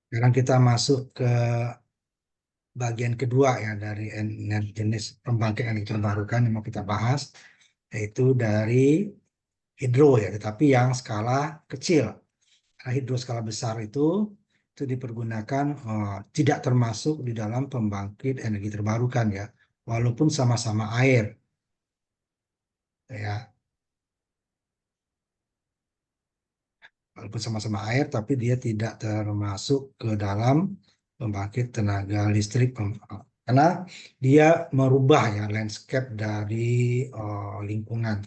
Sekarang kita masuk ke bagian kedua ya dari jenis pembangkit energi terbarukan yang mau kita bahas, yaitu dari hidro ya, tetapi yang skala kecil. Karena hidro skala besar itu dipergunakan tidak termasuk di dalam pembangkit energi terbarukan ya, walaupun sama-sama air ya, walaupun sama-sama air, tapi dia tidak termasuk ke dalam pembangkit tenaga listrik karena dia merubah ya landscape dari lingkungan.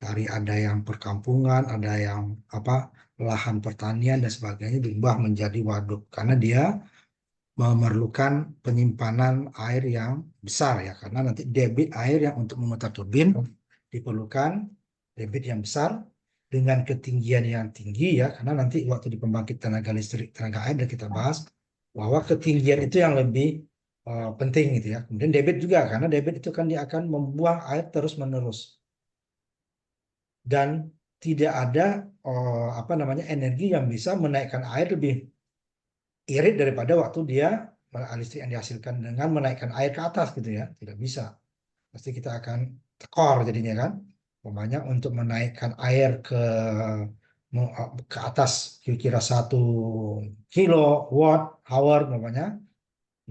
Dari ada yang perkampungan, ada yang lahan pertanian dan sebagainya diubah menjadi waduk karena dia memerlukan penyimpanan air yang besar ya, karena nanti debit air yang untuk memutar turbin diperlukan debit yang besar dengan ketinggian yang tinggi ya, karena nanti waktu di pembangkit tenaga listrik tenaga air dan kita bahas bahwa ketinggian itu yang lebih penting gitu ya. Kemudian debit juga, karena debit itu kan dia akan membuang air terus menerus dan tidak ada energi yang bisa menaikkan air lebih irit daripada waktu dia listrik yang dihasilkan dengan menaikkan air ke atas gitu ya, tidak bisa, pasti kita akan tekor jadinya kan. Umpamanya untuk menaikkan air ke atas kira-kira 1 kilowatt hour umpamanya,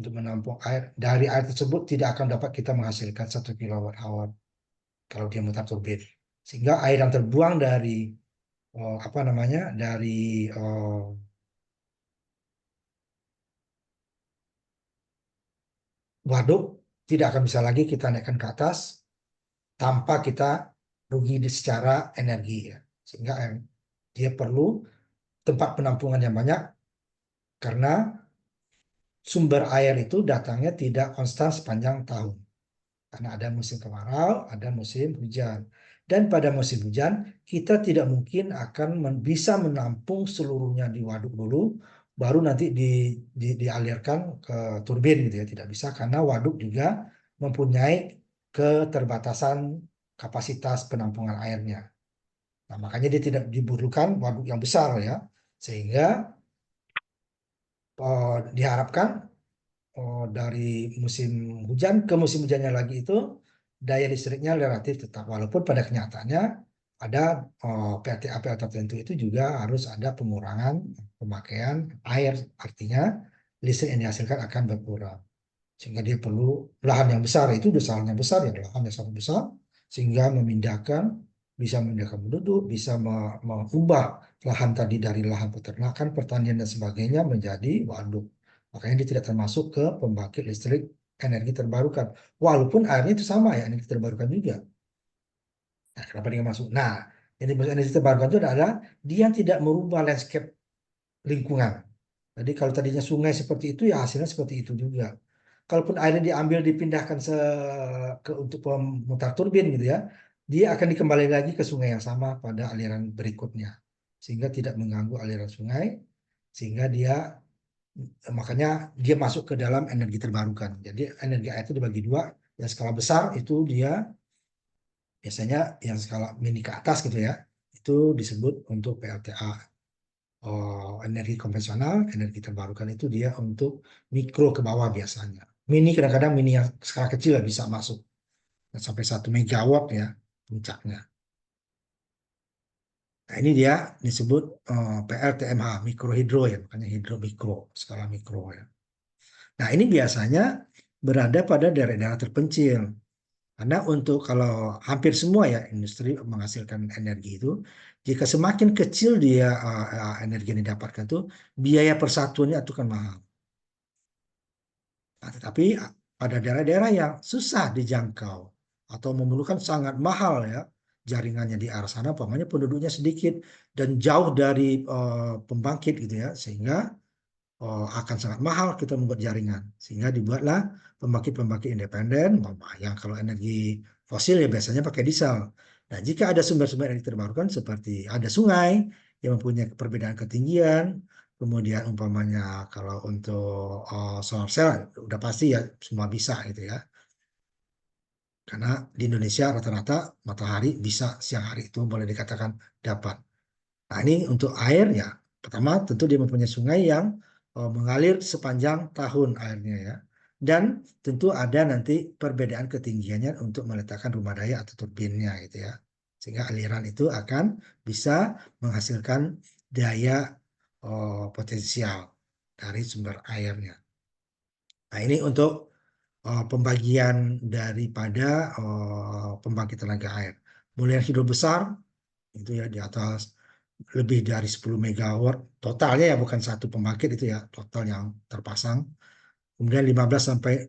untuk menampung air dari air tersebut tidak akan dapat kita menghasilkan 1 kilowatt hour kalau dia mutar turbin, sehingga air yang terbuang dari dari waduk tidak akan bisa lagi kita naikkan ke atas tanpa kita rugi secara energi ya. Sehingga dia perlu tempat penampungan yang banyak karena sumber air itu datangnya tidak konstan sepanjang tahun. Karena ada musim kemarau, ada musim hujan. Dan pada musim hujan, kita tidak mungkin akan bisa menampung seluruhnya di waduk dulu, baru nanti dialirkan ke turbin gitu ya. Tidak bisa karena waduk juga mempunyai keterbatasan kapasitas penampungan airnya. Nah, makanya dia tidak dibutuhkan waduk yang besar ya. Sehingga diharapkan dari musim hujan ke musim hujannya lagi itu daya listriknya relatif tetap, walaupun pada kenyataannya ada PLTA tertentu itu juga harus ada pengurangan pemakaian air, artinya listrik yang dihasilkan akan berkurang sehingga dia perlu lahan yang besar, itu lahan yang besar ya, lahan yang sangat besar sehingga bisa memindahkan penduduk, bisa mengubah lahan tadi dari lahan peternakan, pertanian dan sebagainya menjadi waduk. Makanya dia tidak termasuk ke pembangkit listrik energi terbarukan. Walaupun airnya itu sama ya, energi terbarukan juga. Nah, kenapa dia masuk? Nah, yang dimaksud energi terbarukan itu adalah dia tidak merubah landscape lingkungan. Jadi kalau tadinya sungai seperti itu ya hasilnya seperti itu juga. Kalaupun airnya diambil dipindahkan untuk pemutar turbin gitu ya, dia akan dikembali lagi ke sungai yang sama pada aliran berikutnya. Sehingga tidak mengganggu aliran sungai, sehingga makanya dia masuk ke dalam energi terbarukan. Jadi energi air itu dibagi dua, yang skala besar itu dia biasanya yang skala mini ke atas gitu ya, itu disebut untuk PLTA. Energi konvensional, energi terbarukan itu dia untuk mikro ke bawah biasanya. Mini kadang-kadang mini yang skala kecil bisa masuk sampai 1 megawatt ya puncaknya. Nah, ini dia disebut PLTMH, mikrohidro ya, makanya hidro mikro, skala mikro ya. Nah, ini biasanya berada pada daerah-daerah terpencil. Karena untuk kalau hampir semua ya industri menghasilkan energi itu, jika semakin kecil dia energi yang didapatkan itu, biaya persatuannya itu kan mahal. Nah, tetapi pada daerah-daerah yang susah dijangkau atau memerlukan sangat mahal ya jaringannya di arah sana, umpamanya penduduknya sedikit dan jauh dari pembangkit gitu ya, sehingga akan sangat mahal kita membuat jaringan. Sehingga dibuatlah pembangkit-pembangkit independen, yang kalau energi fosil ya biasanya pakai diesel. Nah, jika ada sumber-sumber energi terbarukan seperti ada sungai yang mempunyai perbedaan ketinggian, kemudian umpamanya kalau untuk solar cell udah pasti ya semua bisa gitu ya. Karena di Indonesia rata-rata matahari bisa siang hari itu boleh dikatakan dapat. Nah, ini untuk air ya Pertama, tentu dia mempunyai sungai yang mengalir sepanjang tahun airnya ya. Dan tentu ada nanti perbedaan ketinggiannya untuk meletakkan rumah daya atau turbinnya gitu ya. Sehingga aliran itu akan bisa menghasilkan daya potensial dari sumber airnya. Nah, ini untuk pembagian daripada pembangkit tenaga air. Mulai yang hidro besar itu ya di atas lebih dari 10 megawatt totalnya ya, bukan satu pembangkit itu ya, total yang terpasang. Kemudian 15 sampai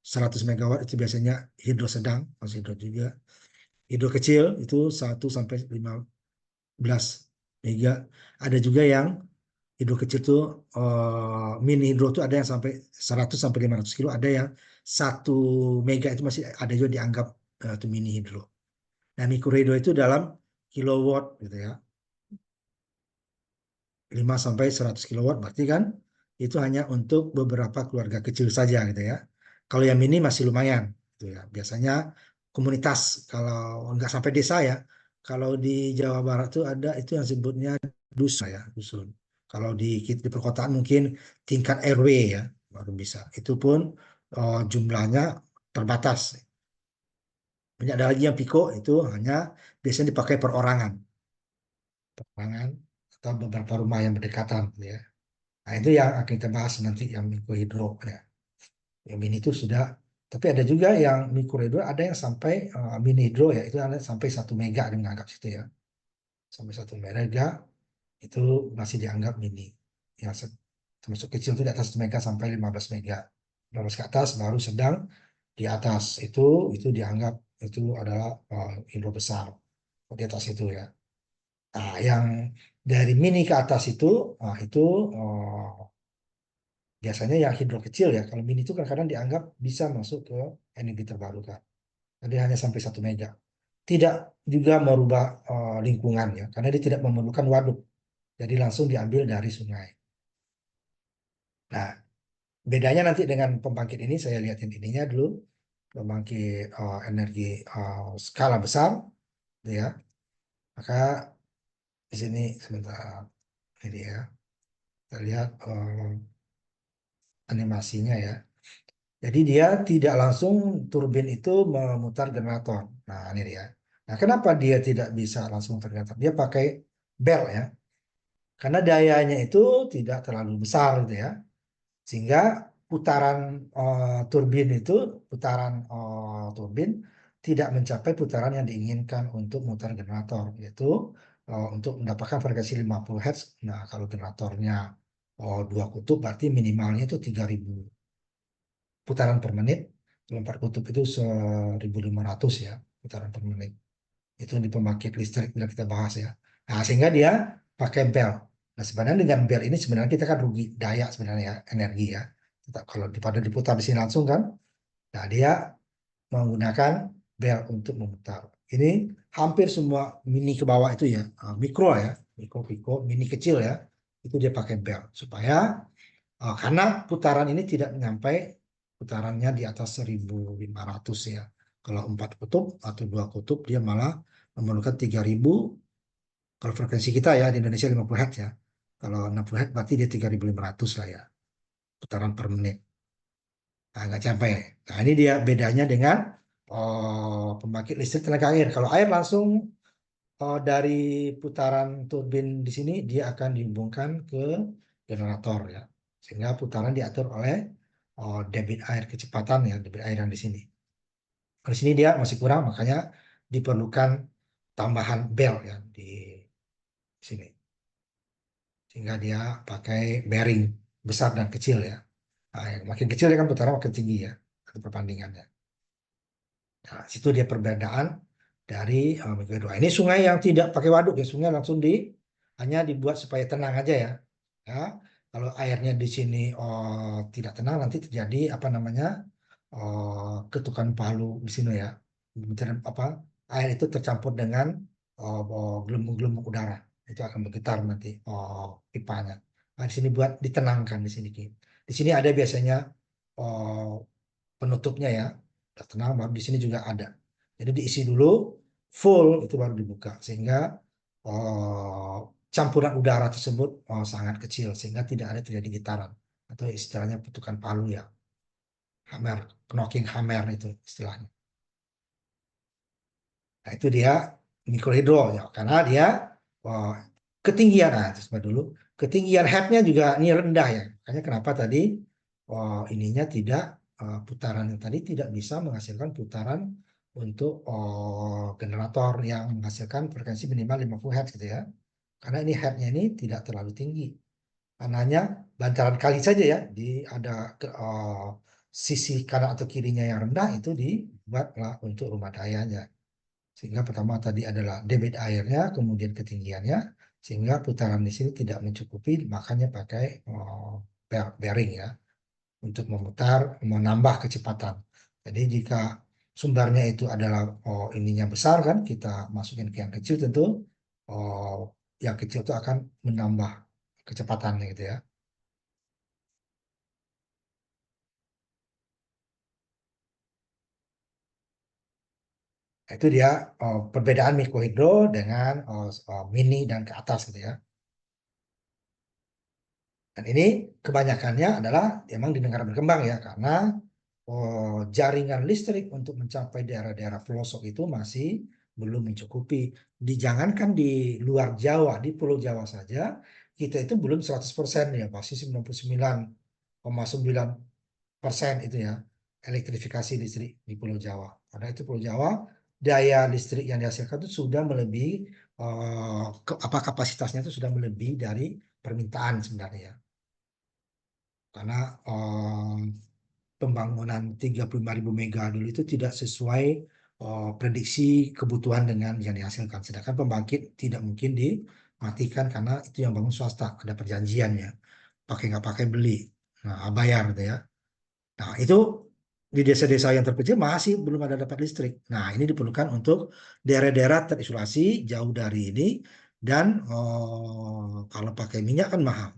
100 megawatt itu biasanya hidro sedang, masih hidro juga. Hidro kecil itu 1 sampai 15 mega. Ada juga yang hidro kecil tuh mini hidro tuh ada yang sampai 100 sampai 500 kilo, ada yang 1 mega itu masih ada juga dianggap itu mini hidro. Nah, mikro hidro itu dalam kilowatt gitu ya. 5 sampai 100 kilowatt berarti kan itu hanya untuk beberapa keluarga kecil saja gitu ya. Kalau yang mini masih lumayan gitu ya. Biasanya komunitas, kalau nggak sampai desa ya. Kalau di Jawa Barat tuh ada itu yang sebutnya dusun ya, dusun. Kalau di perkotaan mungkin tingkat RW ya baru bisa. Itu pun jumlahnya terbatas. Banyak ada lagi yang Piko itu hanya biasanya dipakai perorangan, perorangan atau beberapa rumah yang berdekatan gitu ya. Nah, itu yang akan kita bahas nanti yang mikrohidro ya. Yang mini itu sudah, tapi ada juga yang mikrohidro, ada yang sampai mini hidro ya, itu ada sampai 1 mega dia menganggap situ ya. Sampai 1 mega itu masih dianggap mini. Yang termasuk kecil itu di atas 1 mega sampai 15 mega. 15 ke atas baru sedang, di atas itu dianggap itu adalah hidro besar di atas itu ya. Nah, yang dari mini ke atas itu, itu biasanya yang hidro kecil ya. Kalau mini itu kadang-kadang dianggap bisa masuk ke energi terbarukan. Jadi hanya sampai 1 mega. Tidak juga merubah lingkungan ya, karena dia tidak memerlukan waduk. Jadi langsung diambil dari sungai. Nah, bedanya nanti dengan pembangkit ini, saya lihatin ininya dulu. Pembangkit energi skala besar, gitu ya. Maka di sini sebentar, ini ya. Kita lihat animasinya ya. Jadi dia tidak langsung turbin itu memutar generator. Nah, ini dia. Nah, kenapa dia tidak bisa langsung memutar generator? Dia pakai bel ya. Karena dayanya itu tidak terlalu besar gitu ya. Sehingga putaran turbin itu, putaran turbin tidak mencapai putaran yang diinginkan untuk memutar generator, yaitu untuk mendapatkan frekuensi 50 Hz. Nah, kalau generatornya 2 kutub berarti minimalnya itu 3.000 putaran per menit. Kalau 4 kutub itu 1.500 ya putaran per menit. Itu di pembangkit listrik yang kita bahas ya. Nah, sehingga dia pakai bel. Nah, sebenarnya dengan bel ini sebenarnya kita kan rugi daya sebenarnya ya, energi ya. Kalau daripada diputar di sini langsung kan, nah dia menggunakan bel untuk memutar. Ini hampir semua mini ke bawah itu ya, mikro ya, mikro, mikro, mini kecil ya, itu dia pakai bel supaya karena putaran ini tidak menyampai putarannya di atas 1.500 ya. Kalau 4 kutub atau 2 kutub dia malah memerlukan 3.000. Kalau frekuensi kita ya di Indonesia 50 Hz ya. Kalau 60 Hz berarti dia 3.500 lah ya. Putaran per menit. Nah, nggak sampai. Nah, ini dia bedanya dengan pembangkit listrik tenaga air. Kalau air langsung dari putaran turbin di sini dia akan dihubungkan ke generator ya, sehingga putaran diatur oleh debit air, kecepatan ya debit air yang di sini. Di sini dia masih kurang, makanya diperlukan tambahan bel ya di sini, sehingga dia pakai bearing besar dan kecil ya. Nah, yang makin kecil dia kan putaran makin tinggi ya, itu perbandingannya. Nah, situ dia perbedaan dari Mega 2. Ini sungai yang tidak pakai waduk ya, sungai langsung hanya dibuat supaya tenang aja ya. Ya, kalau airnya di sini tidak tenang nanti terjadi apa namanya ketukan palu di sini ya. Apa air itu tercampur dengan gelembung-gelembung udara, itu akan bergetar nanti pipanya. Nah, di sini buat ditenangkan di sini. Di sini ada biasanya oh, penutupnya ya, udah tenang baru di sini juga ada, jadi diisi dulu full itu baru dibuka, sehingga campuran udara tersebut sangat kecil sehingga tidak ada terjadi getaran atau istilahnya putukan palu ya, hammer, knocking hammer itu istilahnya. Nah, itu dia mikrohidro ya, karena dia oh, ketinggian, nah itu sebab dulu ketinggian headnya juga ini rendah ya. Makanya kenapa tadi ininya tidak putaran yang tadi tidak bisa menghasilkan putaran untuk generator yang menghasilkan frekuensi minimal 50 Hz gitu ya. Karena ini headnya ini tidak terlalu tinggi. Hanya bantaran kali saja ya, di ada sisi kanan atau kirinya yang rendah itu dibuatlah untuk rumah dayanya. Sehingga pertama tadi adalah debit airnya, kemudian ketinggiannya, sehingga putaran di sini tidak mencukupi, makanya pakai bearing ya, untuk memutar, menambah kecepatan. Jadi jika sumbernya itu adalah ininya besar kan, kita masukin ke yang kecil tentu oh, yang kecil itu akan menambah kecepatannya gitu ya. Itu dia perbedaan mikrohidro dengan mini dan ke atas gitu ya. Dan ini kebanyakannya adalah memang di negara berkembang ya, karena jaringan listrik untuk mencapai daerah-daerah pelosok itu masih belum mencukupi. Jangankan di luar Jawa, di Pulau Jawa saja, kita itu belum 100% ya, masih 99,9% itu ya, elektrifikasi listrik di Pulau Jawa. Karena itu Pulau Jawa, daya listrik yang dihasilkan itu sudah melebihi, apa kapasitasnya itu sudah melebihi dari permintaan sebenarnya. Karena pembangunan 35.000 mega dulu itu tidak sesuai prediksi kebutuhan dengan yang dihasilkan. Sedangkan pembangkit tidak mungkin dimatikan karena itu yang bangun swasta, ada perjanjiannya. Pakai nggak pakai beli, nah bayar gitu ya. Nah itu di desa-desa yang terpencil masih belum ada dapat listrik. Nah ini diperlukan untuk daerah-daerah terisolasi jauh dari ini, dan kalau pakai minyak kan mahal.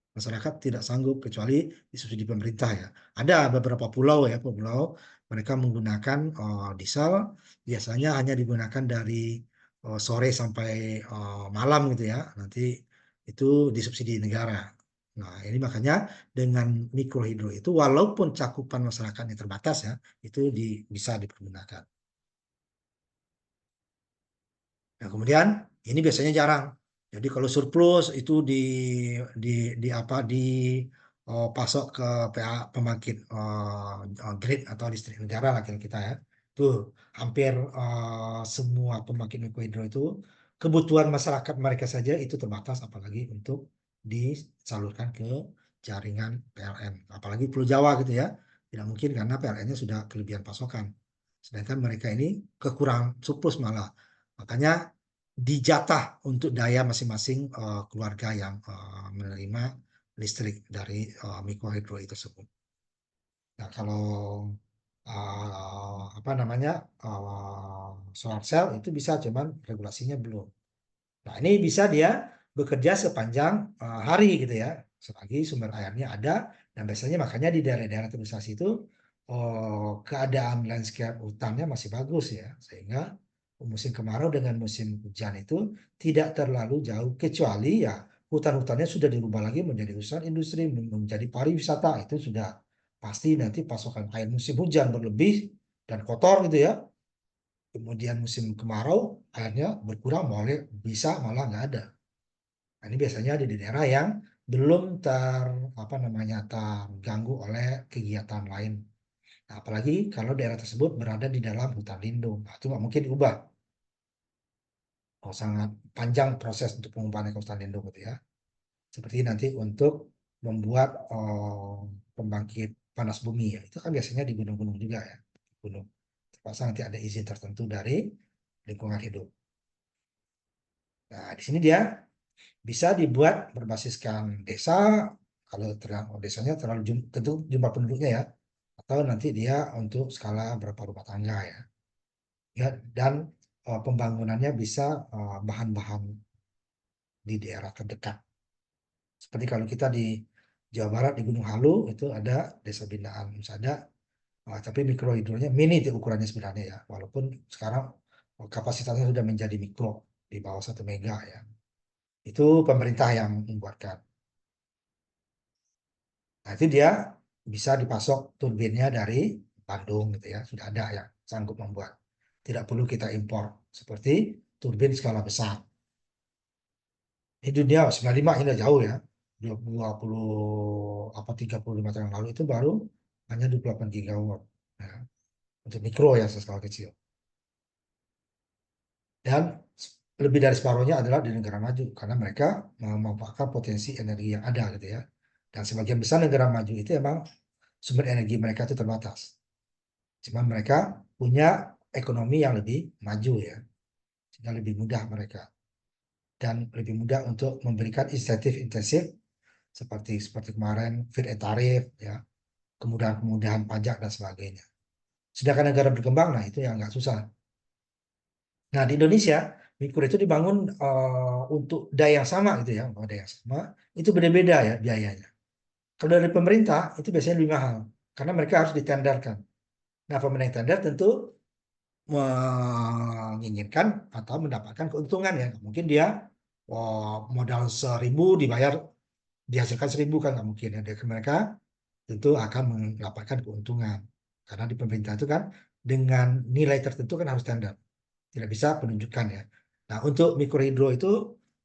Masyarakat tidak sanggup kecuali disubsidi pemerintah ya. Ada beberapa pulau ya, pulau mereka menggunakan diesel, biasanya hanya digunakan dari sore sampai malam gitu ya. Nanti itu disubsidi negara. Nah, ini makanya dengan mikrohidro itu walaupun cakupan masyarakatnya terbatas ya, itu bisa dipergunakan. Nah, kemudian ini biasanya jarang. Jadi kalau surplus itu di di apa pasok ke PA pembangkit grid atau listrik negara lah kira kita ya. Tuh hampir semua pembangkit mikrohidro itu kebutuhan masyarakat mereka saja itu terbatas, apalagi untuk disalurkan ke jaringan PLN. Apalagi Pulau Jawa gitu ya. Tidak mungkin karena PLN-nya sudah kelebihan pasokan. Sedangkan mereka ini kekurang surplus malah. Makanya dijatah untuk daya masing-masing keluarga yang menerima listrik dari mikrohidro itu tersebut. Nah, kalau apa namanya solar cell itu bisa, cuman regulasinya belum. Nah, ini bisa dia bekerja sepanjang hari gitu ya, selagi sumber airnya ada, dan biasanya makanya di daerah-daerah terisolasi itu keadaan landscape hutannya masih bagus ya, sehingga musim kemarau dengan musim hujan itu tidak terlalu jauh, kecuali ya hutan-hutannya sudah dirubah lagi menjadi hutan industri, menjadi pariwisata, itu sudah pasti nanti pasokan air musim hujan berlebih dan kotor gitu ya. Kemudian musim kemarau airnya berkurang, bisa malah nggak ada. Nah, ini biasanya di daerah yang belum apa namanya terganggu oleh kegiatan lain. Nah, apalagi kalau daerah tersebut berada di dalam hutan lindung, nah, itu nggak mungkin diubah. Oh, sangat panjang proses untuk pengubahan ke hutan lindung gitu ya. Seperti nanti untuk membuat pembangkit panas bumi ya, itu kan biasanya di gunung-gunung juga ya, gunung. Terpaksa nanti ada izin tertentu dari lingkungan hidup. Nah, di sini dia bisa dibuat berbasiskan desa, kalau desanya terlalu tentu jumlah penduduknya ya, atau nanti dia untuk skala berapa rumah tangga ya. Ya, dan pembangunannya bisa bahan-bahan di daerah terdekat. Seperti kalau kita di Jawa Barat di Gunung Halu itu ada desa binaan ada, tapi mikrohidronya mini itu ukurannya sebenarnya ya, walaupun sekarang kapasitasnya sudah menjadi mikro di bawah 1 mega ya. Itu pemerintah yang membuatkan. Nah, itu dia bisa dipasok turbinnya dari Bandung gitu ya. Sudah ada yang sanggup membuat. Tidak perlu kita impor seperti turbin skala besar. Di dunia 95 ini udah jauh ya. 20 apa 35 tahun yang lalu itu baru hanya 28 gigawatt. Nah, untuk mikro ya skala kecil. Dan lebih dari separuhnya adalah di negara maju karena mereka memanfaatkan potensi energi yang ada gitu ya. Dan sebagian besar negara maju itu emang sumber energi mereka itu terbatas. Cuma mereka punya ekonomi yang lebih maju ya, sehingga lebih mudah mereka dan lebih mudah untuk memberikan insentif intensif seperti kemarin fit and tarif ya, kemudahan-kemudahan pajak dan sebagainya. Sedangkan negara berkembang, nah itu yang nggak susah. Nah di Indonesia mikro itu dibangun untuk daya yang sama gitu ya, daya yang sama itu beda-beda ya biayanya. Kalau dari pemerintah itu biasanya lebih mahal karena mereka harus ditenderkan. Nah pemerintah tender tentu menginginkan atau mendapatkan keuntungan ya. Mungkin dia modal 1.000 dibayar dihasilkan 1.000 kan nggak mungkin ya. Mereka tentu akan mendapatkan keuntungan karena di pemerintah itu kan dengan nilai tertentu kan harus standar, tidak bisa penunjukan ya. Nah untuk mikrohidro itu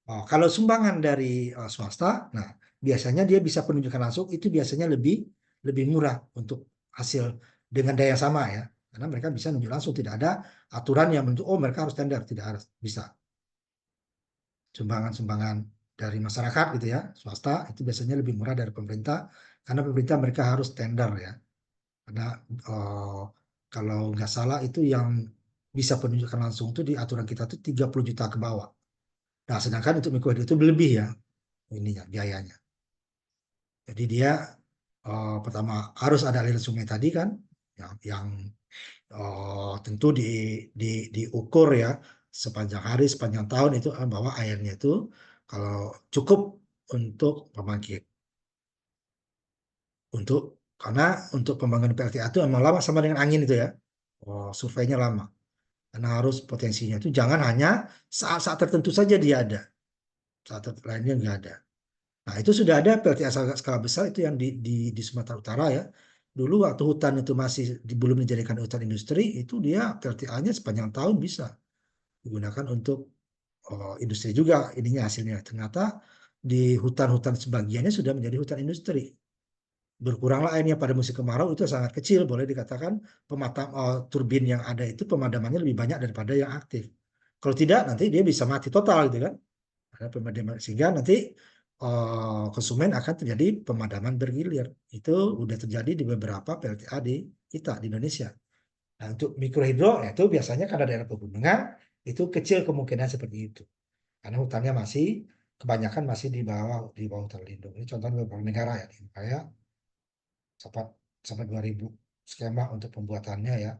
kalau sumbangan dari swasta, nah biasanya dia bisa penunjukan langsung itu biasanya lebih lebih murah untuk hasil dengan daya yang sama ya. Karena mereka bisa menunjuk langsung, tidak ada aturan yang menunjuk, oh mereka harus tender, tidak harus, bisa. Sumbangan-sumbangan dari masyarakat gitu ya, swasta itu biasanya lebih murah dari pemerintah, karena pemerintah mereka harus tender ya. Karena eh, kalau nggak salah itu yang bisa penunjukan langsung itu di aturan kita tuh 30 juta ke bawah. Nah, sedangkan untuk mikrohidro itu lebih ya ininya biayanya. Jadi dia pertama harus ada aliran sungai tadi kan, yang tentu di diukur ya sepanjang hari, sepanjang tahun itu bahwa airnya itu kalau cukup untuk pembangkit. Untuk karena untuk pembangunan PLTA itu emang lama sama dengan angin itu ya. Oh, surveinya lama. Karena harus potensinya itu jangan hanya saat-saat tertentu saja dia ada, saat lainnya nggak ada. Nah itu sudah ada PLTA skala besar itu yang di Sumatera Utara ya. Dulu waktu hutan itu masih belum dijadikan hutan industri, itu dia PLTA-nya sepanjang tahun bisa digunakan untuk industri juga ininya hasilnya. Ternyata di hutan-hutan sebagiannya sudah menjadi hutan industri. Berkuranglah airnya pada musim kemarau itu sangat kecil, boleh dikatakan turbin yang ada itu pemadamannya lebih banyak daripada yang aktif. Kalau tidak nanti dia bisa mati total gitu kan. Ada pemadaman sehingga nanti konsumen akan terjadi pemadaman bergilir. Itu udah terjadi di beberapa PLTA di kita di Indonesia. Nah, untuk mikrohidro ya itu biasanya karena daerah pegunungan itu kecil kemungkinan seperti itu. Karena hutannya masih kebanyakan masih di bawah hutan lindung. Ini contoh beberapa negara ya, kayak sampai sampai 2.000 skema untuk pembuatannya ya.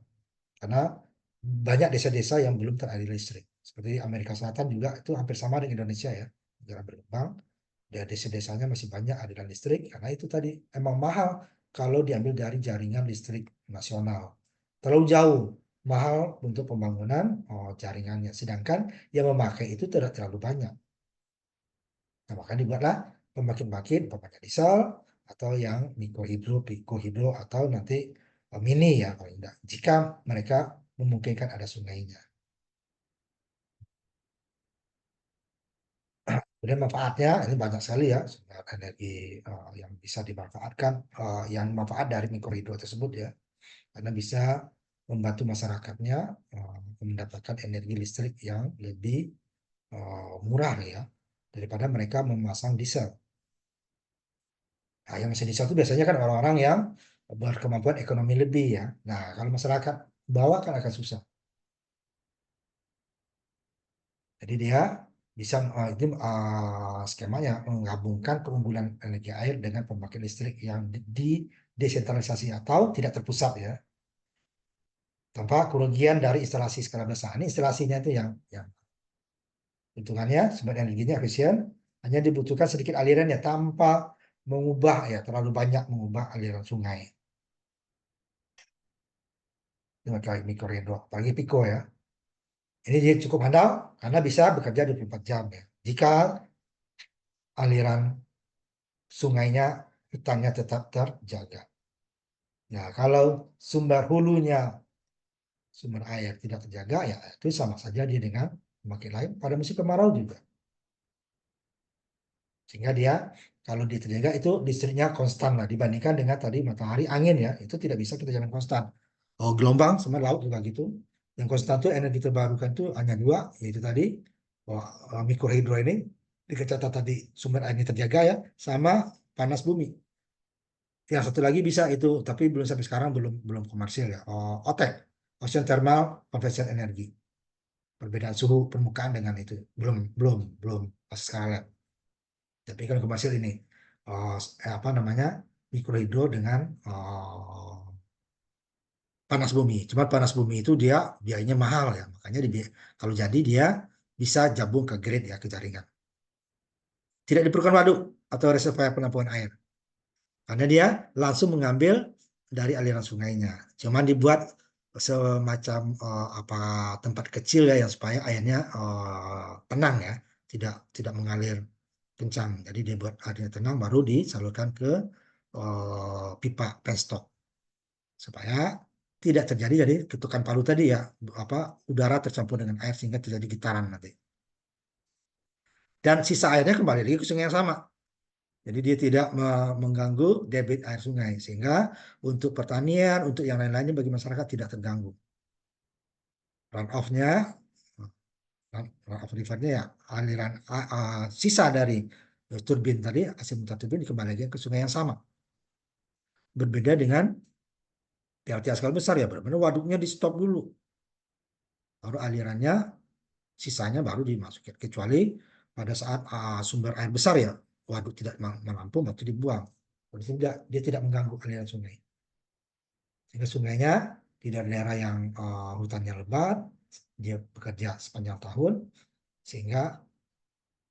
Karena banyak desa-desa yang belum teraliri listrik. Seperti Amerika Selatan juga itu hampir sama dengan Indonesia ya. Negara berkembang, dan desa-desanya masih banyak aliran listrik karena itu tadi emang mahal kalau diambil dari jaringan listrik nasional. Terlalu jauh, mahal untuk pembangunan jaringannya. Sedangkan yang memakai itu tidak terlalu banyak. Nah, maka dibuatlah pembangkit-pembangkit umpamanya diesel atau yang mikrohidro, pikohidro atau nanti mini ya paling tidak. Jika mereka memungkinkan ada sungainya. Kemudian manfaatnya ini banyak sekali ya sumber energi yang bisa dimanfaatkan, yang manfaat dari mikrohidro tersebut ya, karena bisa membantu masyarakatnya mendapatkan energi listrik yang lebih murah ya daripada mereka memasang diesel. Nah, yang mesin diesel itu biasanya kan orang-orang yang berkemampuan ekonomi lebih ya. Nah, kalau masyarakat bawah kan akan susah. Jadi dia bisa itu skemanya menggabungkan keunggulan energi air dengan pembangkit listrik yang desentralisasi atau tidak terpusat ya. Tanpa kerugian dari instalasi skala besar. Ini instalasinya itu yang hitungannya sumber energinya efisien, hanya dibutuhkan sedikit aliran ya tanpa mengubah ya terlalu banyak mengubah aliran sungai. Dengan kayak mikrohidro, apalagi Pico ya. Ini dia cukup handal karena bisa bekerja 24 jam ya. Jika aliran sungainya, hutannya tetap terjaga. Nah, kalau sumber hulunya, sumber air tidak terjaga, ya itu sama saja dia dengan pemakaian lain pada musim kemarau juga. Sehingga dia kalau dia terjaga itu listriknya konstan lah dibandingkan dengan tadi matahari, angin ya, itu tidak bisa kita jalan konstan. Oh, gelombang sama laut juga gitu. Yang konstan itu energi terbarukan itu hanya dua, yaitu tadi mikrohidro ini dikecatat tadi sumber airnya terjaga ya, sama panas bumi. Yang satu lagi bisa itu, tapi belum sampai sekarang belum belum komersil ya. OTEC, Ocean Thermal Convection Energy. Perbedaan suhu permukaan dengan itu belum belum belum pas sekarang. Tapi kan komersil ini apa namanya mikrohidro dengan panas bumi. Cuma panas bumi itu dia biayanya mahal ya, makanya kalau jadi dia bisa gabung ke grid ya, ke jaringan. Tidak diperlukan waduk atau reservoir penampungan air, karena dia langsung mengambil dari aliran sungainya. Cuman dibuat semacam apa tempat kecil ya, yang supaya airnya tenang ya, tidak tidak mengalir kencang. Jadi dia buat airnya tenang, baru disalurkan ke pipa penstock supaya tidak terjadi jadi ketukan palu tadi ya, apa udara tercampur dengan air sehingga terjadi getaran nanti. Dan sisa airnya kembali lagi ke sungai yang sama. Jadi dia tidak mengganggu debit air sungai, sehingga untuk pertanian, untuk yang lain-lainnya bagi masyarakat tidak terganggu. Run off-nya, run off rivernya ya aliran sisa dari turbin tadi, AC mutar turbin dikembalikan ke sungai yang sama. Berbeda dengan PLTA skala besar ya, benar-benar waduknya di stop dulu, baru alirannya sisanya baru dimasukkan. Kecuali pada saat sumber air besar ya, waduk tidak mampu, atau dibuang. Tidak, dia tidak mengganggu aliran sungai. Sehingga sungainya di daerah yang hutannya lebat, dia bekerja sepanjang tahun, sehingga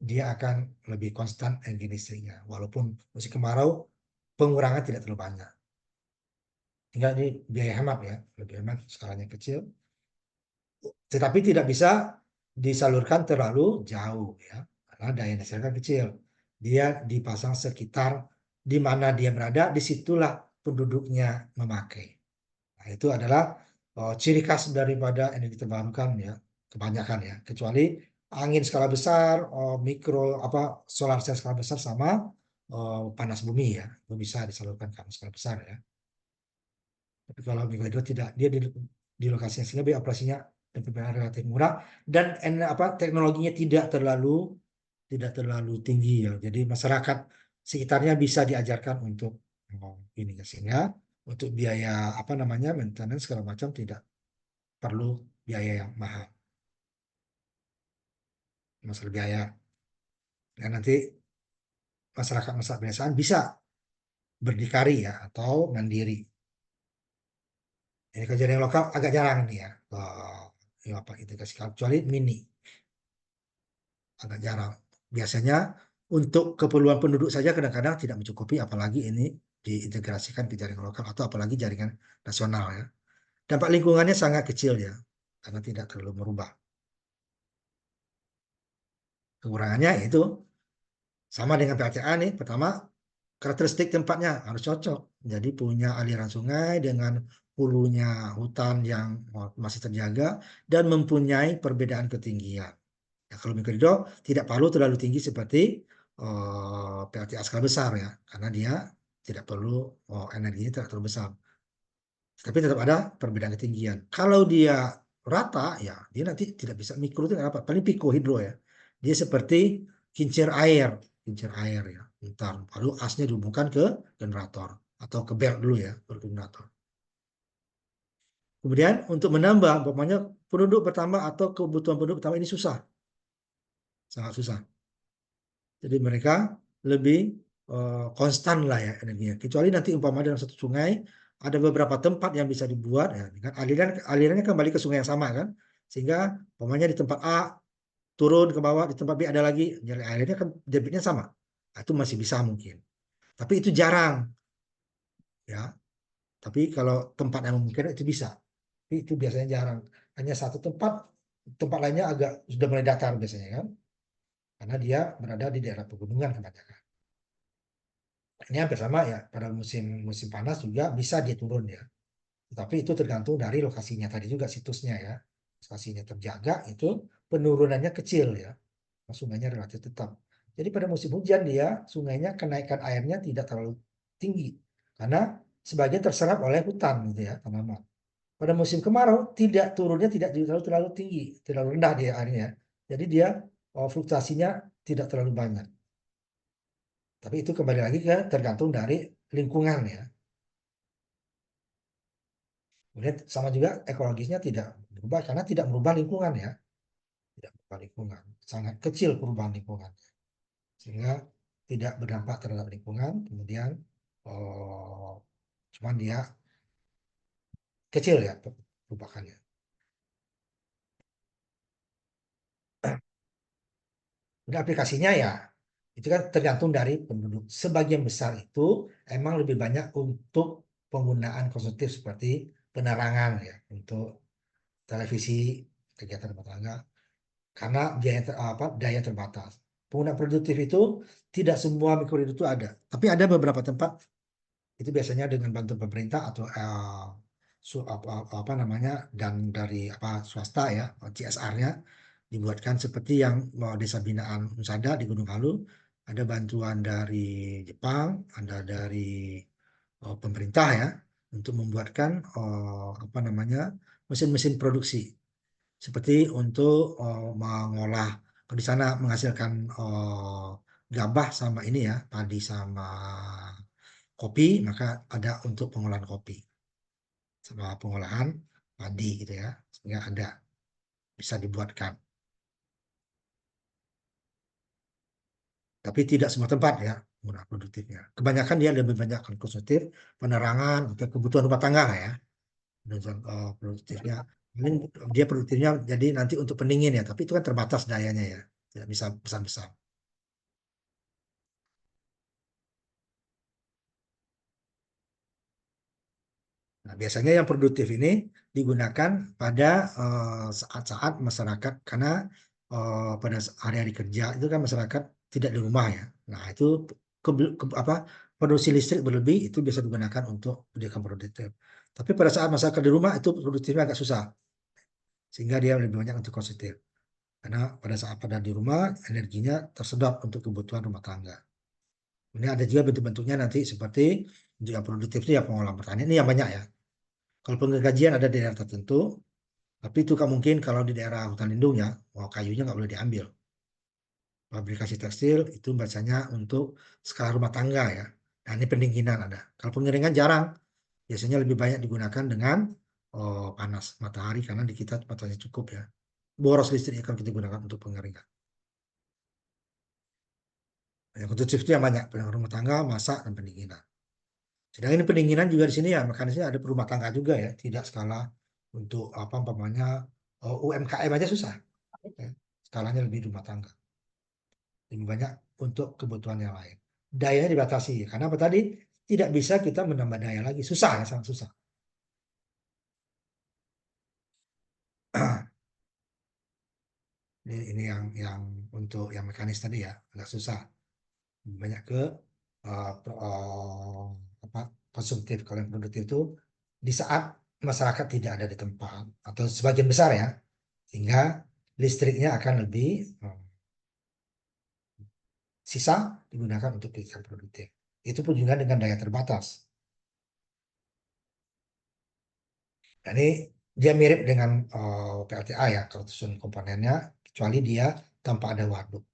dia akan lebih konstan energi listriknya. Walaupun musim kemarau, pengurangan tidak terlalu banyak. Sehingga ini biaya hemat ya, lebih hemat, skalanya kecil. Tetapi tidak bisa disalurkan terlalu jauh ya, karena daya listriknya kecil. Dia dipasang sekitar di mana dia berada, disitulah penduduknya memakai. Nah, itu adalah ciri khas daripada energi terbarukan ya, kebanyakan ya, kecuali angin skala besar, mikro apa solar cell skala besar sama panas bumi ya, itu bisa disalurkan ke skala besar ya. Tapi kalau mikrohidro tidak, dia di lokasinya sehingga biaya operasinya dan pembayaran relatif murah, dan apa teknologinya tidak terlalu tinggi ya. Jadi masyarakat sekitarnya bisa diajarkan untuk ini ya, sehingga untuk biaya apa namanya maintenance segala macam tidak perlu biaya yang mahal, masalah biaya. Dan nanti masyarakat pedesaan bisa berdikari ya atau mandiri. Ini kejadian lokal agak jarang nih ya. Ya apa integrasi kecuali mini agak jarang. Biasanya untuk keperluan penduduk saja kadang-kadang tidak mencukupi, apalagi ini diintegrasikan ke jaringan lokal atau apalagi jaringan nasional ya. Dampak lingkungannya sangat kecil ya, karena tidak terlalu merubah. Kekurangannya itu sama dengan PLTA nih. Pertama, karakteristik tempatnya harus cocok. Jadi punya aliran sungai dengan hulunya hutan yang masih terjaga dan mempunyai perbedaan ketinggian. Ya, kalau mikrohidro tidak perlu terlalu tinggi seperti PLTA skala besar ya, karena dia tidak perlu energinya tidak terlalu besar. Tapi tetap ada perbedaan ketinggian. Kalau dia rata, ya dia nanti tidak bisa mikro itu apa? Paling pikohidro ya. Dia seperti kincir air ya. Ntar lalu asnya dihubungkan ke generator atau ke belt dulu ya, baru ke generator. Kemudian untuk menambah, umpamanya penduduk bertambah atau kebutuhan penduduk bertambah ini susah, sangat susah. Jadi mereka lebih konstan lah ya energinya. Kecuali nanti umpamanya dalam satu sungai ada beberapa tempat yang bisa dibuat ya, dengan alirannya kembali ke sungai yang sama kan, sehingga umpamanya di tempat A turun ke bawah, di tempat B ada lagi, jadi airnya kan debitnya sama. Nah, itu masih bisa mungkin. Tapi itu jarang ya. Tapi kalau tempat yang mungkin itu bisa. Tapi itu biasanya jarang. Hanya satu tempat, tempat lainnya agak sudah mulai datar biasanya kan. karena dia berada di daerah pegunungan kebanyakan. Ini hampir sama ya, pada musim musim panas juga bisa dia turun ya. Tetapi itu tergantung dari lokasinya tadi juga, situsnya ya. Lokasinya terjaga, itu penurunannya kecil ya. Sungainya relatif tetap. Jadi pada musim hujan dia sungainya kenaikan airnya tidak terlalu tinggi karena sebagian terserap oleh hutan gitu ya, tanaman. Pada musim kemarau tidak turunnya tidak terlalu tinggi, terlalu rendah dia airnya. Jadi dia fluktuasinya tidak terlalu banyak. Tapi itu kembali lagi ke tergantung dari lingkungan ya. Kemudian sama juga ekologisnya tidak berubah karena tidak merubah lingkungan ya, tidak merubah lingkungan, sangat kecil perubahan lingkungan, sehingga tidak berdampak terhadap lingkungan. Kemudian oh, cuman dia kecil ya perubahannya. Udah aplikasinya ya, itu kan tergantung dari penduduk. Sebagian besar itu emang lebih banyak untuk penggunaan konsumtif seperti penerangan ya, untuk televisi, kegiatan rumah tangga, karena daya terbatas. Penggunaan produktif itu tidak semua mikrohidro itu ada, tapi ada beberapa tempat itu biasanya dengan bantuan pemerintah atau apa namanya, dan dari apa swasta ya, CSR-nya dibuatkan seperti yang desa binaan Nusada di Gunung Halu, ada bantuan dari Jepang, ada dari pemerintah ya, untuk membuatkan apa namanya, mesin-mesin produksi seperti untuk mengolah, di sana menghasilkan gabah sama ini ya, padi sama kopi, maka ada untuk pengolahan kopi sama pengolahan padi gitu ya, sehingga ada bisa dibuatkan. Tapi tidak semua tempat ya penggunaan produktifnya. Kebanyakan dia lebih banyak konsumtif, penerangan, untuk kebutuhan rumah tangga lah ya. Kebutuhan produktifnya. Paling dia produktifnya jadi nanti untuk pendingin ya, tapi itu kan terbatas dayanya ya, tidak bisa besar-besar. Nah, biasanya yang produktif ini digunakan pada saat-saat masyarakat, karena pada hari-hari kerja itu kan masyarakat tidak di rumah ya. Nah, itu apa, produksi listrik berlebih itu bisa digunakan untuk pendidikan produktif. Tapi pada saat masyarakat di rumah itu produktifnya agak susah, sehingga dia lebih banyak untuk konsumtif. Karena pada saat pada di rumah energinya tersedot untuk kebutuhan rumah tangga. Ini ada juga bentuk-bentuknya nanti seperti juga produktif itu ya, pengolahan pertanian ini yang banyak ya. Kalau penggajian ada di daerah tertentu, tapi itu kan mungkin kalau di daerah hutan lindung ya, kayunya nggak boleh diambil. Fabrikasi tekstil itu biasanya untuk skala rumah tangga ya. Nah, ini pendinginan ada. Kalau pengeringan jarang, biasanya lebih banyak digunakan dengan panas matahari karena di kita matahari cukup ya. Boros listrik akan kita gunakan untuk pengeringan. Yang konsumtif itu yang banyak, pengeringatan rumah tangga, masak, dan pendinginan. Sedangkan ini pendinginan juga di sini ya, mekanisnya ada rumah tangga juga ya, tidak skala untuk apa umpamanya UMKM aja susah. Ya. Skalanya lebih rumah tangga, lebih banyak untuk kebutuhan yang lain. Dayanya dibatasi karena apa tadi? Tidak bisa kita menambah daya lagi, susah ya, sangat susah. Ini yang untuk yang mekanis tadi ya agak susah. Banyak ke apa konsumtif. Kalau yang produktif itu di saat masyarakat tidak ada di tempat atau sebagian besar ya, sehingga listriknya akan lebih sisa digunakan untuk kegiatan produktif. Itu pun juga dengan daya terbatas. Nah, ini dia mirip dengan PLTA ya, kalau susun komponennya, kecuali dia tanpa ada waduk.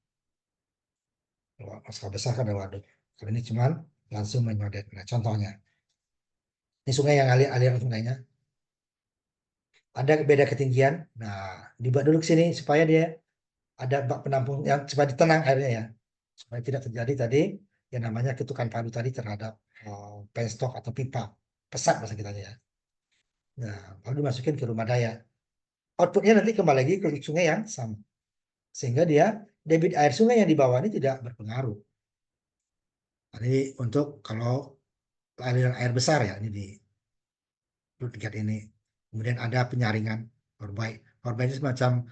Kalau skala besar kan ada waduk. Kalau ini cuman langsung menyodet. Nah, contohnya, ini sungai yang aliran sungainya ada beda ketinggian. Nah, dibuat dulu ke sini supaya dia ada bak penampung yang supaya ditenang airnya ya, supaya tidak terjadi tadi yang namanya ketukan padu tadi terhadap penstok atau pipa pesat bahasa kita ya. Nah, baru dimasukin ke rumah daya. Outputnya nanti kembali lagi ke sungai yang sama, sehingga dia debit air sungai yang di bawah ini tidak berpengaruh. Nah, ini untuk kalau aliran air besar ya, ini di tingkat ini. Kemudian ada penyaringan power by. Power by ini semacam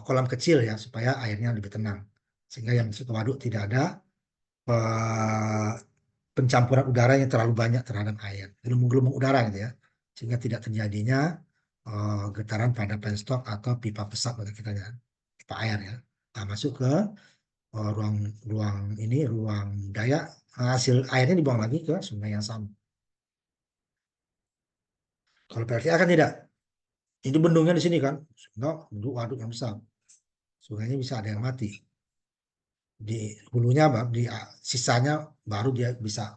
kolam kecil ya, supaya airnya lebih tenang. sehingga yang masuk ke waduk tidak ada pencampuran udara yang terlalu banyak terhadap air, gelembung-gelembung udara gitu ya, sehingga tidak terjadinya getaran pada penstop atau pipa pesat pada kita ya, pipa air ya. Nah, masuk ke ruang ruang ini ruang daya, hasil airnya dibuang lagi ke sungai yang sama. Kalau PLTA kan tidak, ini bendungnya di sini kan, sehingga bentuk waduk yang besar, sungainya bisa ada yang mati di hulunya, di sisanya baru dia bisa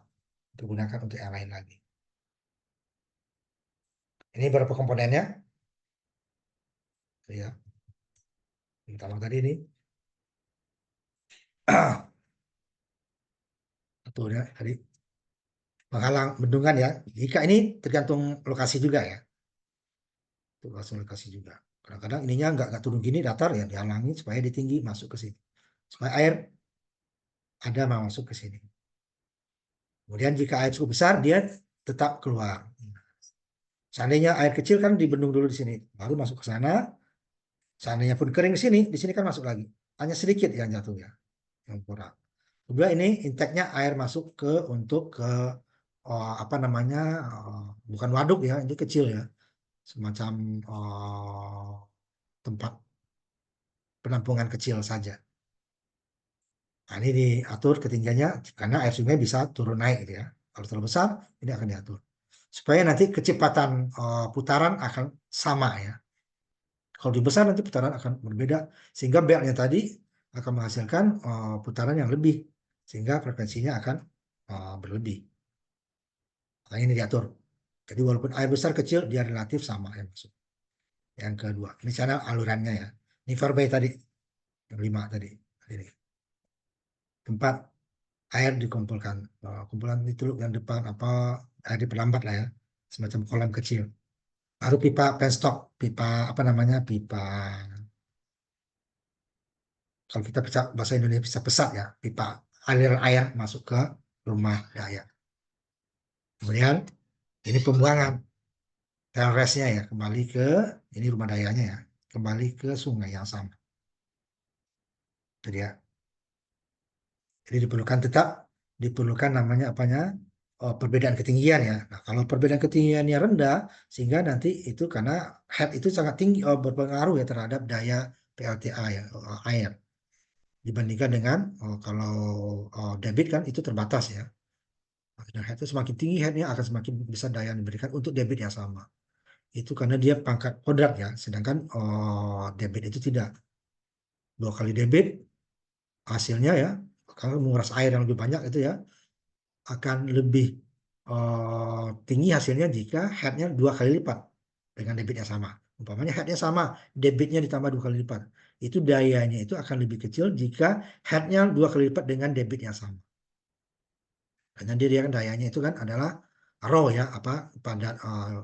digunakan untuk yang lain lagi. Ini beberapa komponennya ya, pertama tadi ini betulnya tadi menghalang bendungan ya. Jika ini tergantung lokasi juga ya, tergantung lokasi juga. Kadang-kadang ininya nggak turun gini datar ya, dihalangi supaya dia tinggi masuk ke sini, supaya air ada masuk ke sini. Kemudian jika air cukup besar dia tetap keluar. Seandainya air kecil kan dibendung dulu di sini, baru masuk ke sana. Seandainya pun kering di sini kan masuk lagi. Hanya sedikit yang jatuh ya, yang kurang. Kedua ini intake-nya air masuk ke untuk ke apa namanya, bukan waduk ya, ini kecil ya, semacam tempat penampungan kecil saja. Nah, ini diatur ketinggiannya karena air sungai bisa turun naik gitu ya. Kalau terlalu besar ini akan diatur supaya nanti kecepatan putaran akan sama ya. Kalau di besar nanti putaran akan berbeda sehingga belnya tadi akan menghasilkan putaran yang lebih sehingga frekuensinya akan berlebih. Nah, ini diatur. Jadi walaupun air besar kecil dia relatif sama yang masuk. Yang kedua, ini cara alurannya ya. Ini Faraday tadi, yang 5 tadi. Ini tempat air dikumpulkan. Kumpulan itu yang depan apa air diperlambat lah ya, semacam kolam kecil. Baru pipa penstop, pipa apa namanya, pipa, kalau kita bahasa Indonesia bisa pesat ya, pipa aliran air masuk ke rumah daya. Kemudian ini pembuangan resnya ya, kembali ke ini rumah dayanya ya, kembali ke sungai yang sama. Jadi ya, jadi diperlukan namanya apanya, perbedaan ketinggian ya. Nah, kalau perbedaan ketinggiannya rendah, sehingga nanti itu karena head itu sangat tinggi, berpengaruh ya terhadap daya PLTA ya, air dibandingkan dengan kalau debit kan itu terbatas ya. Dan head itu semakin tinggi headnya akan semakin besar daya yang diberikan untuk debit yang sama. Itu karena dia pangkat kodrat ya, sedangkan debit itu tidak. 2 kali debit hasilnya ya, kalau menguras air yang lebih banyak itu ya, akan lebih tinggi hasilnya jika headnya 2 kali lipat dengan debit yang sama. Umpamanya headnya sama, debitnya ditambah 2 kali lipat. Itu dayanya itu akan lebih kecil jika headnya 2 kali lipat dengan debit yang sama. Karena dia kan dayanya itu kan adalah raw ya, apa pada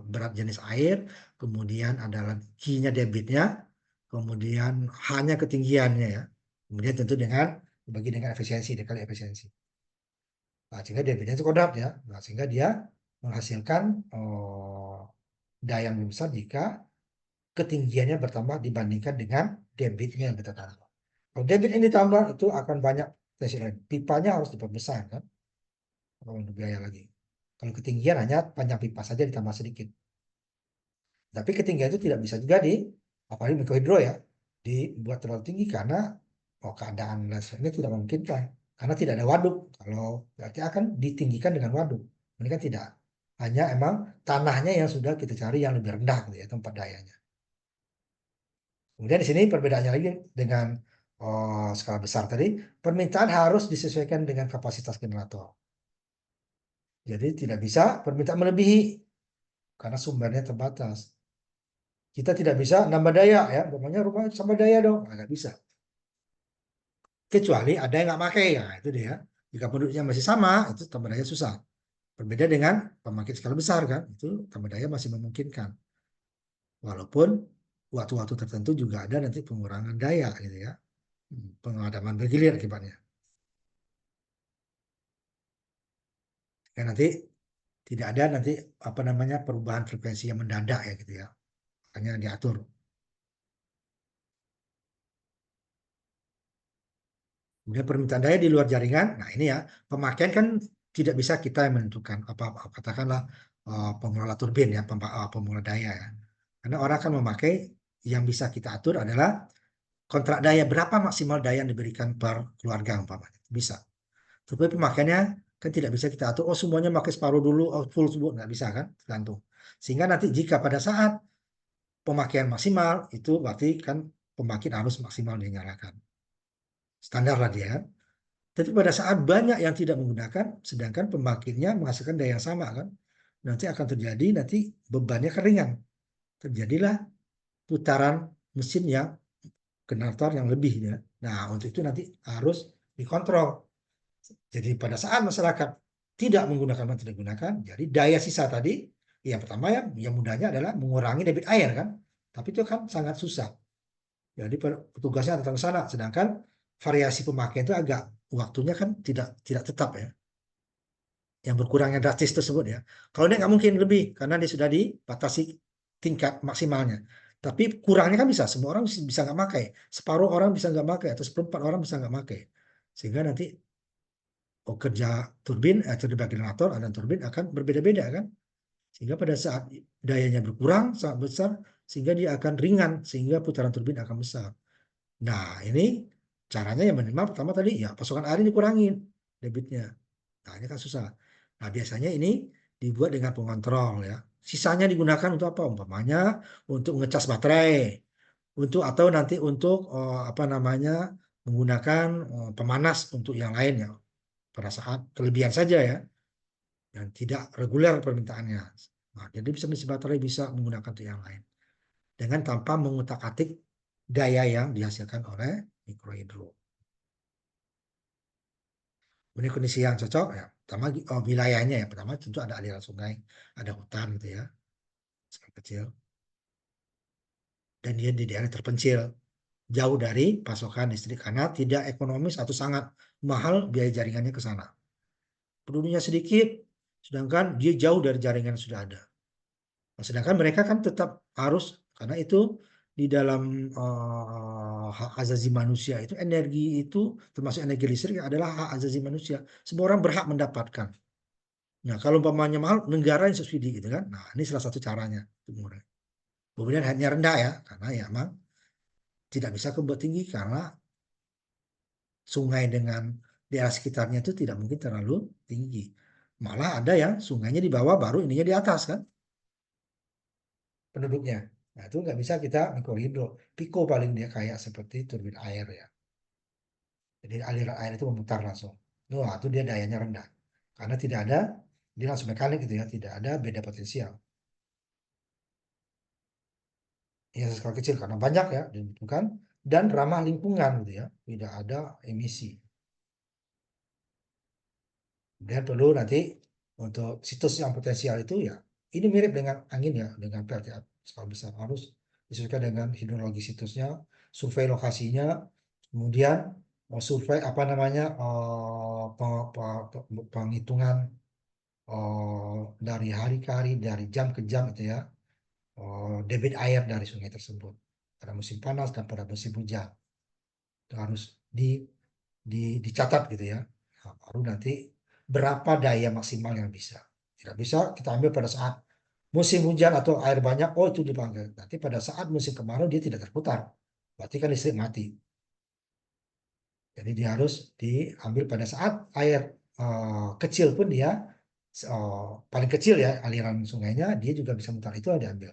berat jenis air, kemudian adalah Q-nya debitnya, kemudian H-nya ketinggiannya ya. Kemudian tentu dengan dibagi dengan efisiensi, dikali efisiensi. Nah, sehingga debitnya itu kodrat ya. Nah, sehingga dia menghasilkan daya yang lebih besar jika ketinggiannya bertambah dibandingkan dengan debitnya yang kita tambah. Kalau debit ini ditambah itu akan banyak tensi lain. Pipanya harus diperbesar kan, kalau untuk biaya lagi. Kalau ketinggian hanya panjang pipa saja ditambah sedikit. Tapi ketinggian itu tidak bisa juga apalagi mikrohidro ya, dibuat terlalu tinggi karena keadaan dasarnya tidak memungkinkan. Karena tidak ada waduk. Kalau berarti akan ditinggikan dengan waduk. Ini kan tidak. Hanya emang tanahnya yang sudah kita cari yang lebih rendah gitu ya, tempat dayanya. Kemudian di sini perbedaannya lagi dengan skala besar tadi, permintaan harus disesuaikan dengan kapasitas generator. Jadi tidak bisa permintaan melebihi karena sumbernya terbatas. Kita tidak bisa nambah daya ya, pokoknya rumah sama daya dong, nggak bisa. Kecuali ada yang nggak pakai, ya itu dia. Jika penduduknya masih sama, itu tambah daya susah. Berbeda dengan pembangkit skala besar kan, itu tambah daya masih memungkinkan. Walaupun waktu-waktu tertentu juga ada nanti pengurangan daya gitu ya, pemadaman bergilir akibatnya. Ya nanti tidak ada nanti apa namanya perubahan frekuensi yang mendadak ya gitu ya, hanya diatur. Kemudian permintaan daya di luar jaringan. Nah ini ya, pemakaian kan tidak bisa kita yang menentukan. Katakanlah pengelola turbin ya, pengelola daya ya. Karena orang akan memakai, yang bisa kita atur adalah kontrak daya, berapa maksimal daya yang diberikan per keluarga umpamanya. Bisa. Tapi pemakaiannya kan tidak bisa kita atur. Oh semuanya pakai separuh dulu, oh full semua, nggak bisa kan? Tergantung. Sehingga nanti jika pada saat pemakaian maksimal itu berarti kan pembangkit harus maksimal dinyalakan. Standar lah dia. Tapi pada saat banyak yang tidak menggunakan, sedangkan pembangkitnya menghasilkan daya yang sama kan, nanti akan terjadi nanti bebannya keringan. Terjadilah putaran mesin yang generator yang lebih ya. Nah untuk itu nanti harus dikontrol. Jadi pada saat masyarakat tidak menggunakan dan tidak gunakan, jadi daya sisa tadi, yang pertama ya, yang mudahnya adalah mengurangi debit air kan. Tapi itu kan sangat susah. Jadi petugasnya datang ke sana, sedangkan variasi pemakaian itu agak waktunya kan tidak tetap ya. Yang berkurangnya drastis tersebut ya. Kalau dia nggak mungkin lebih karena dia sudah dibatasi tingkat maksimalnya. Tapi kurangnya kan bisa, semua orang bisa nggak pakai, separuh orang bisa nggak pakai atau seperempat orang bisa nggak pakai, sehingga nanti kerja turbin atau di generator dan turbin akan berbeda-beda kan, sehingga pada saat dayanya berkurang sangat besar sehingga dia akan ringan sehingga putaran turbin akan besar. Nah ini caranya yang minimal pertama tadi ya pasokan air dikurangin debitnya. Nah ini kan susah. Nah biasanya ini dibuat dengan pengontrol ya. Sisanya digunakan untuk apa? Umpamanya untuk ngecas baterai, untuk atau nanti untuk apa namanya menggunakan pemanas untuk yang lain ya. Pada saat kelebihan saja ya, yang tidak reguler permintaannya. Nah, jadi bisa mengisi baterai bisa menggunakan untuk yang lain dengan tanpa mengutak-atik daya yang dihasilkan oleh mikrohidro. Ini kondisi yang cocok ya. Pertama wilayahnya ya. Pertama tentu ada aliran sungai, ada hutan gitu ya, sangat kecil. Dan dia di daerah terpencil, jauh dari pasokan listrik karena tidak ekonomis atau sangat mahal biaya jaringannya ke sana. Penduduknya sedikit, sedangkan dia jauh dari jaringan yang sudah ada. Nah, sedangkan mereka kan tetap harus, karena itu di dalam hak asasi manusia itu energi itu termasuk energi listrik adalah hak asasi manusia. Semua orang berhak mendapatkan. Nah, kalau umpamanya mahal, negara yang subsidi gitu kan. Nah, ini salah satu caranya. Kemudian hanya rendah ya, karena ya memang tidak bisa kebuat tinggi karena sungai dengan daerah sekitarnya itu tidak mungkin terlalu tinggi. Malah ada yang sungainya di bawah baru ininya di atas kan penduduknya. Nah, itu nggak bisa kita mikrohidro. Pico paling dia kayak seperti turbin air ya. Jadi aliran air itu memutar langsung. Wah, itu dia dayanya rendah. Karena tidak ada, dia langsung mekanik gitu ya, tidak ada beda potensial. Ya skala kecil karena banyak ya dibutuhkan dan ramah lingkungan gitu ya, tidak ada emisi. Dan perlu nanti untuk situs yang potensial itu ya, ini mirip dengan angin ya, dengan PLTA skala besar harus disesuaikan dengan hidrologi situsnya, survei lokasinya, kemudian survei apa namanya penghitungan dari hari ke hari, dari jam ke jam itu ya, debit air dari sungai tersebut pada musim panas dan pada musim hujan. Itu harus dicatat gitu ya. Nah, baru nanti berapa daya maksimal yang bisa. Tidak bisa kita ambil pada saat musim hujan atau air banyak, oh itu dipanggil. Nanti pada saat musim kemarau dia tidak terputar. Berarti kan listrik mati. Jadi dia harus diambil pada saat air kecil pun dia paling kecil ya aliran sungainya dia juga bisa mutar itu diambil.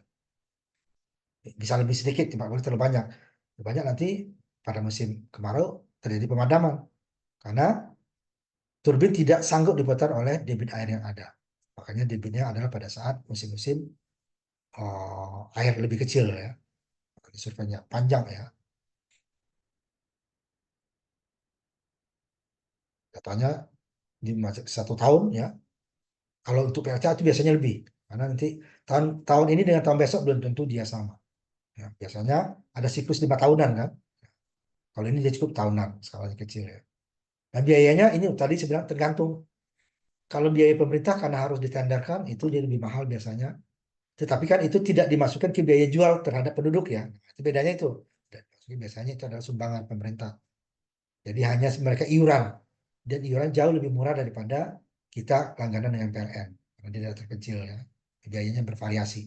Bisa lebih sedikit, tidak boleh terlalu banyak. Terlalu banyak nanti pada musim kemarau terjadi pemadaman karena turbin tidak sanggup diputar oleh debit air yang ada. Makanya debitnya adalah pada saat musim-musim air lebih kecil ya. Surveinya panjang ya. Katanya di 1 tahun ya. Kalau untuk PLCA itu biasanya lebih. Karena nanti tahun ini dengan tahun besok belum tentu dia sama. Ya, biasanya ada siklus 5 tahunan kan. Kalau ini dia cukup tahunan, skalanya kecil ya. Nah biayanya ini tadi sebenarnya tergantung. Kalau biaya pemerintah karena harus ditenderkan itu dia lebih mahal biasanya. Tetapi kan itu tidak dimasukkan ke biaya jual terhadap penduduk ya. Itu bedanya itu. Dan biasanya itu adalah sumbangan pemerintah. Jadi hanya mereka iuran, dan iuran jauh lebih murah daripada kita langganan dengan PLN karena di daerah terpencil ya. Biayanya bervariasi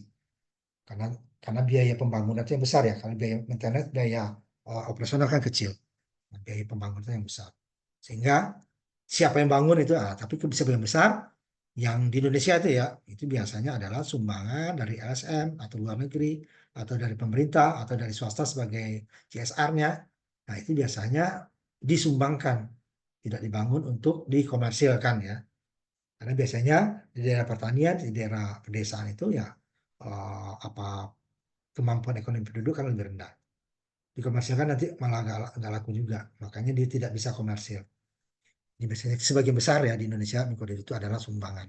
karena biaya pembangunan itu yang besar ya. Kalau biaya maintenance, biaya operasional kan kecil, nah, biaya pembangunan itu yang besar. Sehingga siapa yang bangun itu, tapi bisa bilang besar yang di Indonesia itu biasanya adalah sumbangan dari LSM atau luar negeri atau dari pemerintah atau dari swasta sebagai CSR-nya. Nah, itu biasanya disumbangkan, tidak dibangun untuk dikomersilkan ya. Karena biasanya di daerah pertanian, di daerah pedesaan itu ya apa kemampuan ekonomi penduduk kan lebih rendah. Dikomersilkan nanti malah nggak laku juga. Makanya dia tidak bisa komersil. Jadi biasanya sebagian besar ya di Indonesia mikrodit itu adalah sumbangan.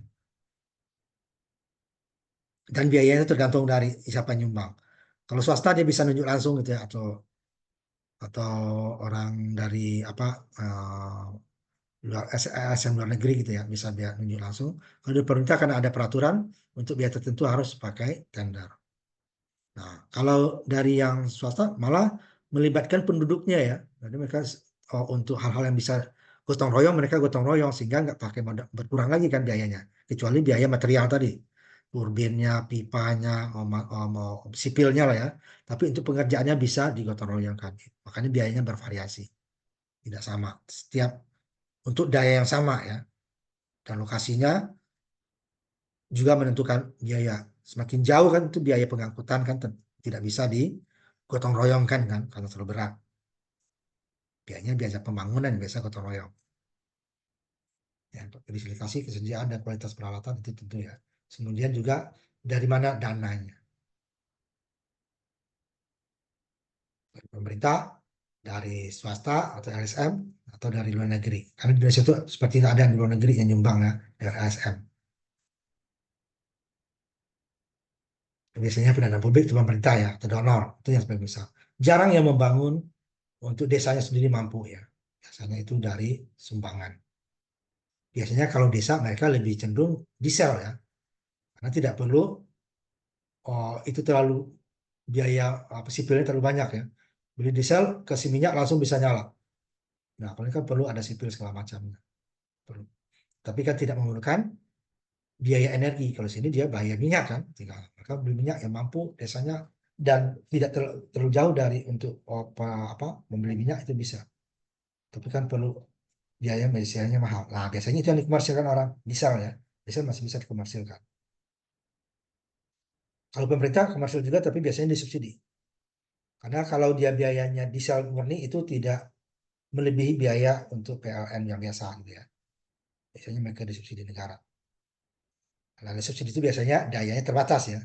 Dan biayanya tergantung dari siapa yang nyumbang. Kalau swasta dia bisa nunjuk langsung gitu ya, atau orang dari apa ASN luar negeri gitu ya, bisa dia nunjuk langsung. Kalau di pemerintah kan ada peraturan untuk biaya tertentu harus pakai tender. Nah, kalau dari yang swasta malah melibatkan penduduknya ya. Jadi mereka untuk hal-hal yang bisa gotong royong, mereka gotong royong sehingga nggak pakai berkurang lagi kan biayanya. Kecuali biaya material tadi, turbinnya, pipanya, mau sipilnya lah ya. Tapi untuk pengerjaannya bisa digotong royongkan. Makanya biayanya bervariasi, tidak sama. Setiap untuk daya yang sama ya, dan lokasinya juga menentukan biaya. Semakin jauh kan itu biaya pengangkutan kan tidak bisa digotong royongkan kan karena terlalu berat. Biayanya biaya pembangunan biasa gotong royong. Ya, untuk fasilitasi kesediaan dan kualitas peralatan itu tentu ya. Kemudian juga dari mana dananya. Dari pemerintah, dari swasta atau LSM, atau dari luar negeri. Karena di Indonesia itu seperti ada di luar negeri yang nyumbang ya, dari LSM. Biasanya pendanaan publik itu pemerintah ya, atau donor. Itu yang sebagai besar. Jarang yang membangun untuk desanya sendiri mampu ya. Biasanya itu dari sumbangan. Biasanya kalau desa mereka lebih cenderung diesel ya. Karena tidak perlu itu terlalu biaya apa sipilnya terlalu banyak ya. Beli diesel, kasih minyak langsung bisa nyala. Nah, kalau ini kan perlu ada sipil segala macamnya. Perlu. Tapi kan tidak memerlukan biaya energi. Kalau sini dia bayar minyak kan. Tinggal mereka beli minyak yang mampu desanya dan tidak terlalu jauh dari untuk apa membeli minyak itu bisa. Tapi kan perlu biaya mediasinya mahal. Nah, biasanya itu yang dikomersilkan orang. Diesel ya. Diesel masih bisa dikomersilkan. Kalau pemerintah komersil juga, tapi biasanya disubsidi. Karena kalau dia biayanya diesel murni itu tidak melebihi biaya untuk PLN yang biasa gitu ya. Biasanya mereka disubsidi negara. Nah, disubsidi itu biasanya dayanya terbatas ya.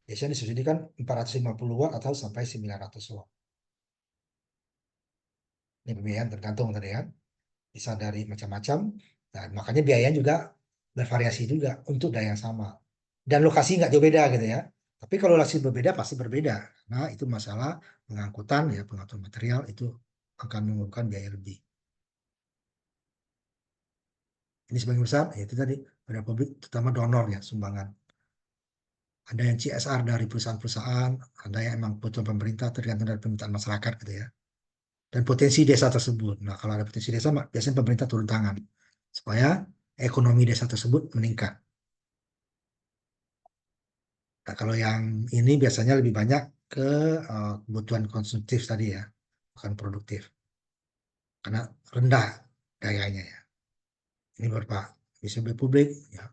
Biasanya disubsidi kan 450 watt atau sampai 900 watt. Ini pembiayaan tergantung tadi kan. Bisa dari macam-macam. Nah, makanya biayanya juga bervariasi juga untuk daya yang sama. Dan lokasi nggak jauh beda gitu ya. Tapi kalau lokasi berbeda pasti berbeda. Nah, itu masalah pengangkutan ya, pengangkutan material itu akan memerlukan biaya lebih. Ini sebagian besar, ya itu tadi pada publik, terutama donor ya, sumbangan. Ada yang CSR dari perusahaan-perusahaan, ada yang emang kebutuhan pemerintah tergantung dari permintaan masyarakat gitu ya. Dan potensi desa tersebut. Nah, kalau ada potensi desa, biasanya pemerintah turun tangan supaya ekonomi desa tersebut meningkat. Nah, kalau yang ini biasanya lebih banyak ke kebutuhan konsumtif tadi ya, bukan produktif. Karena rendah dayanya ya. Ini berupa bisa beli publik ya,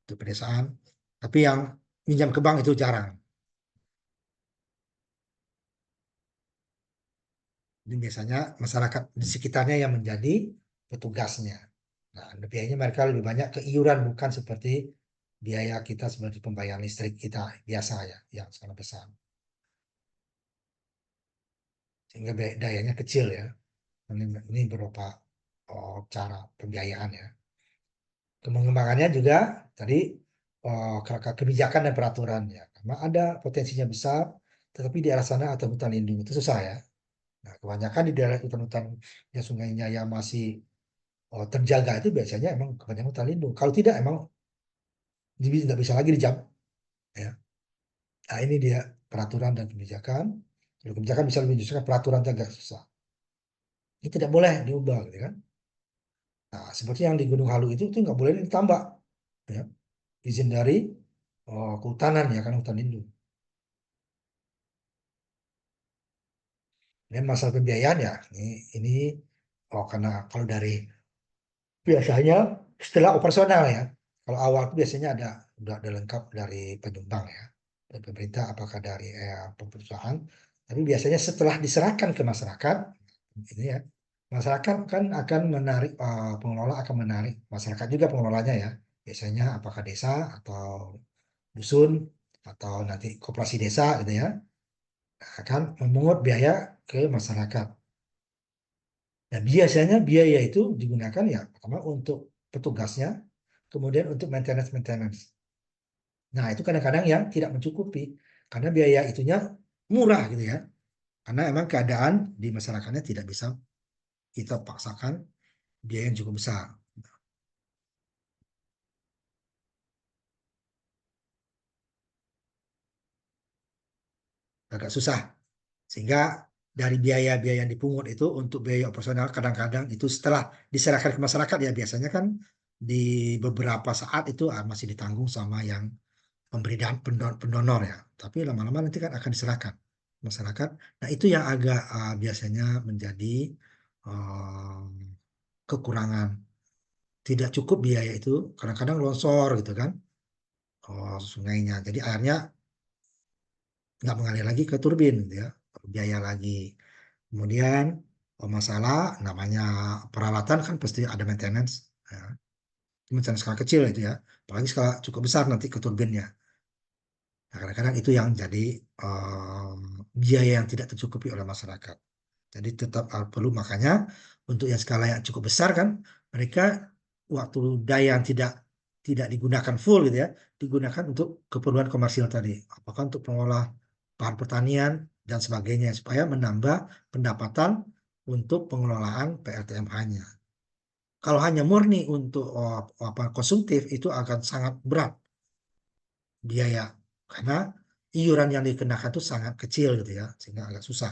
itu pedesaan. Tapi yang minjam ke bank itu jarang. Ini biasanya masyarakat di sekitarnya yang menjadi petugasnya. Nah, biayanya mereka lebih banyak ke iuran bukan seperti biaya kita seperti pembayaran listrik kita biasa ya, yang sangat besar. Sehingga dayanya kecil ya. Ini beberapa cara pembiayaan ya. Pengembangannya juga tadi kebijakan dan peraturan ya. Karena ada potensinya besar, tetapi di arah sana ada hutan lindung itu susah ya. Nah, kebanyakan di daerah hutan-hutan yang sungainya yang masih terjaga itu biasanya emang kebanyakan hutan lindung. Kalau tidak emang nggak bisa lagi dijam. Ya. Nah, ini dia peraturan dan kebijakan. Kalau kebijakan bisa lebih justru peraturan itu agak susah. Ini tidak boleh diubah, gitu kan. Nah, seperti yang di Gunung Halu itu nggak boleh ditambah, ya. Izin dari kehutanan ya, kan hutan lindung. Dan masalah pembiayaan ya, ini karena kalau dari biasanya setelah operasional ya, kalau awal itu biasanya udah ada lengkap dari penyumbang ya, dari pemerintah apakah dari perusahaan, tapi biasanya setelah diserahkan ke masyarakat, ini ya, masyarakat kan akan menarik, pengelola akan menarik masyarakat juga pengelolanya ya, biasanya apakah desa atau dusun atau nanti koperasi desa gitu ya, akan memungut biaya ke masyarakat. Nah, biasanya biaya itu digunakan ya pertama untuk petugasnya, kemudian untuk maintenance. Nah, itu kadang-kadang yang tidak mencukupi karena biaya itunya murah gitu ya. Karena emang keadaan di masyarakatnya tidak bisa kita paksakan biaya yang cukup besar. Agak susah. Sehingga dari biaya-biaya yang dipungut itu untuk biaya operasional kadang-kadang itu setelah diserahkan ke masyarakat ya biasanya kan di beberapa saat itu masih ditanggung sama yang pemberi pendonor ya. Tapi lama-lama nanti kan akan diserahkan ke masyarakat. Nah, itu yang agak biasanya menjadi uh, kekurangan. Tidak cukup biaya itu, kadang-kadang longsor gitu kan, sungainya. Jadi airnya nggak mengalir lagi ke turbin gitu ya, biaya lagi. Kemudian masalah namanya peralatan kan pasti ada maintenance. Ya. Maintenance skala kecil itu ya, apalagi skala cukup besar nanti ke turbinnya. Nah, kadang-kadang itu yang jadi biaya yang tidak tercukupi oleh masyarakat. Jadi tetap perlu, makanya untuk yang skala yang cukup besar kan mereka waktu daya yang tidak tidak digunakan full gitu ya, digunakan untuk keperluan komersial tadi. Apakah untuk pengolah bahan pertanian dan sebagainya supaya menambah pendapatan untuk pengelolaan PLTMH-nya. Kalau hanya murni untuk apa konsumtif itu akan sangat berat biaya karena iuran yang dikenakan itu sangat kecil gitu ya, sehingga agak susah.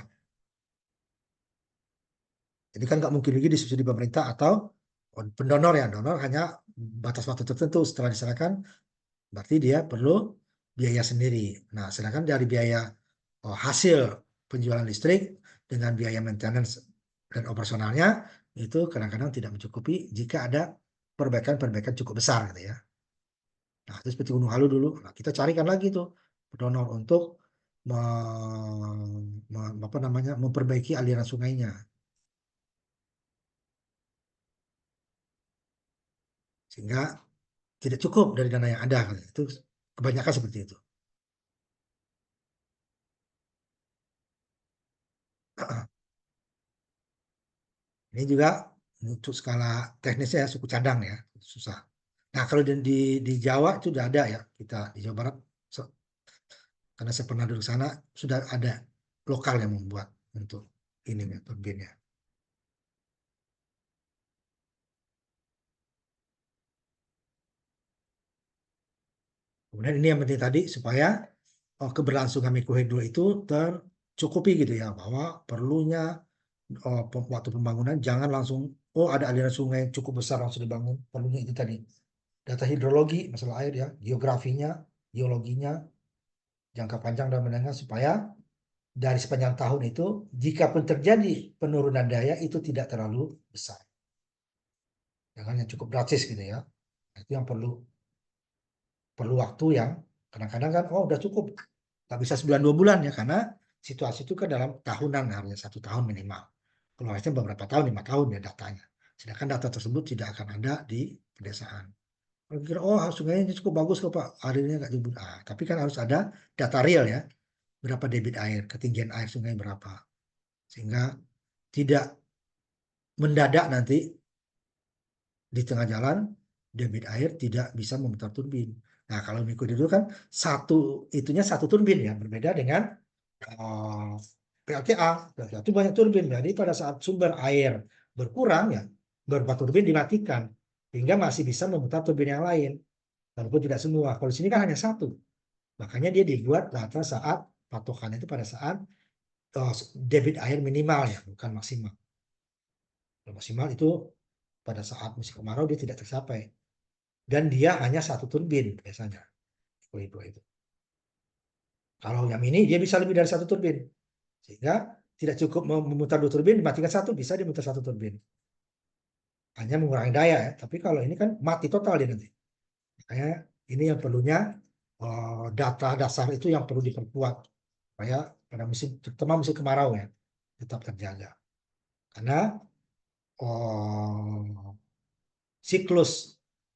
Jadi kan nggak mungkin lagi disubsidi pemerintah atau pendonor ya, donor hanya batas waktu tertentu setelah diserahkan, berarti dia perlu biaya sendiri. Nah, sedangkan dari biaya hasil penjualan listrik dengan biaya maintenance dan operasionalnya itu kadang-kadang tidak mencukupi jika ada perbaikan-perbaikan cukup besar gitu ya. Nah, itu seperti Gunung Halu dulu. Nah, kita carikan lagi tuh donor untuk apa namanya memperbaiki aliran sungainya sehingga tidak cukup dari dana yang ada. Itu kebanyakan seperti itu. Ini juga untuk skala teknisnya ya, suku cadang ya, susah. Nah, kalau di Jawa itu sudah ada ya, kita di Jawa Barat, karena saya pernah duduk sana, sudah ada lokal yang membuat untuk ini ya, turbinnya. Kemudian ini yang penting tadi supaya keberlangsungan mikrohidro itu tercukupi gitu ya, bahwa perlunya waktu pembangunan jangan langsung ada aliran sungai yang cukup besar langsung dibangun. Perlunya itu tadi data hidrologi masalah air ya, geografinya, geologinya, jangka panjang dan menengah supaya dari sepanjang tahun itu jika pun terjadi penurunan daya itu tidak terlalu besar. Jangan yang cukup drastis gitu ya. Itu yang perlu perlu waktu yang kadang-kadang kan udah cukup, nggak bisa sebulan 2 bulan ya karena situasi itu kan dalam tahunan, harusnya 1 tahun minimal. Kalau harusnya beberapa tahun, 5 tahun ya datanya. Sedangkan data tersebut tidak akan ada di pedesaan. Kalau kira sungainya cukup bagus kok Pak, airnya nggak jebol. Tapi kan harus ada data real ya, berapa debit air, ketinggian air sungai berapa, sehingga tidak mendadak nanti di tengah jalan debit air tidak bisa memutar turbin. Nah, kalau mikrohidro kan itunya satu turbin ya, berbeda dengan uh, PLTA. PLTA itu banyak turbin. Jadi pada saat sumber air berkurang ya, beberapa turbin dimatikan hingga masih bisa memutar turbin yang lain. Walaupun tidak semua. Kalau di sini kan hanya satu. Makanya dia dibuat pada saat patokan itu pada saat debit air minimal ya, bukan maksimal. Maksimal itu pada saat musim kemarau dia tidak tercapai. Dan dia hanya satu turbin biasanya. Itu. Kalau yang ini dia bisa lebih dari satu turbin. Sehingga tidak cukup memutar dua turbin, dimatikan satu, bisa dimutar satu turbin. Hanya mengurangi daya ya. Tapi kalau ini kan mati total dia nanti. Makanya ini yang perlunya data dasar itu yang perlu diperkuat supaya pada musim terutama musim kemarau ya tetap terjaga. Karena siklus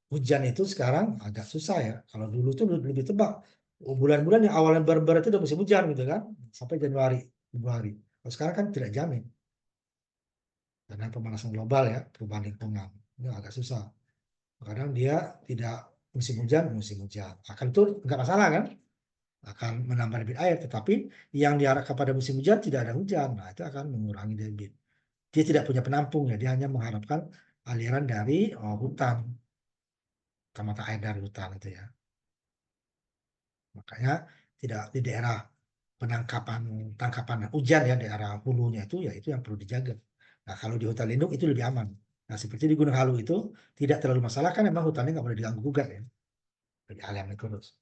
hujan itu sekarang agak susah ya. Kalau dulu tuh lebih tebak. Bulan-bulan yang awalnya ber itu udah musim hujan gitu kan, sampai Januari, Februari. Kalau sekarang kan tidak jamin karena pemanasan global ya, perubahan lingkungan. Ini agak susah. Kadang dia tidak musim hujan. Akan itu nggak masalah kan? Akan menambah debit air, tetapi yang diarahkan pada musim hujan tidak ada hujan. Nah, itu akan mengurangi debit. Dia tidak punya penampung ya, dia hanya mengharapkan aliran dari hutan, mata air dari hutan itu ya. Makanya tidak di daerah penangkapan tangkapan hujan ya daerah hulunya itu yang perlu dijaga. Nah kalau di hutan lindung itu lebih aman. Nah seperti di Gunung Halu itu tidak terlalu masalah kan memang hutannya nggak boleh diganggu gugat ya. Jadi alami terus.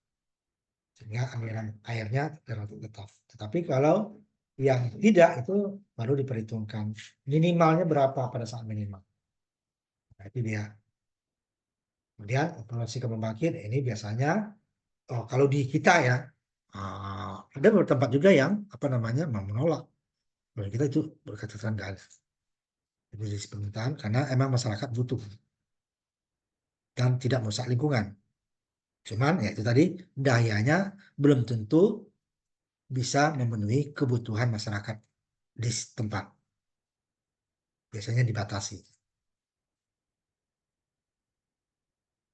Sehingga aliran airnya relatif tetap. Tetapi kalau yang tidak itu baru diperhitungkan minimalnya berapa pada saat minimal. Nah itu dia. Kemudian operasi pembangkit ini biasanya kalau di kita ya ada beberapa tempat juga yang apa namanya menolak. Kalau kita itu berkaitan dengan jadi permintaan karena emang masyarakat butuh dan tidak merusak lingkungan. Cuman ya itu tadi dayanya belum tentu bisa memenuhi kebutuhan masyarakat di tempat. Biasanya dibatasi.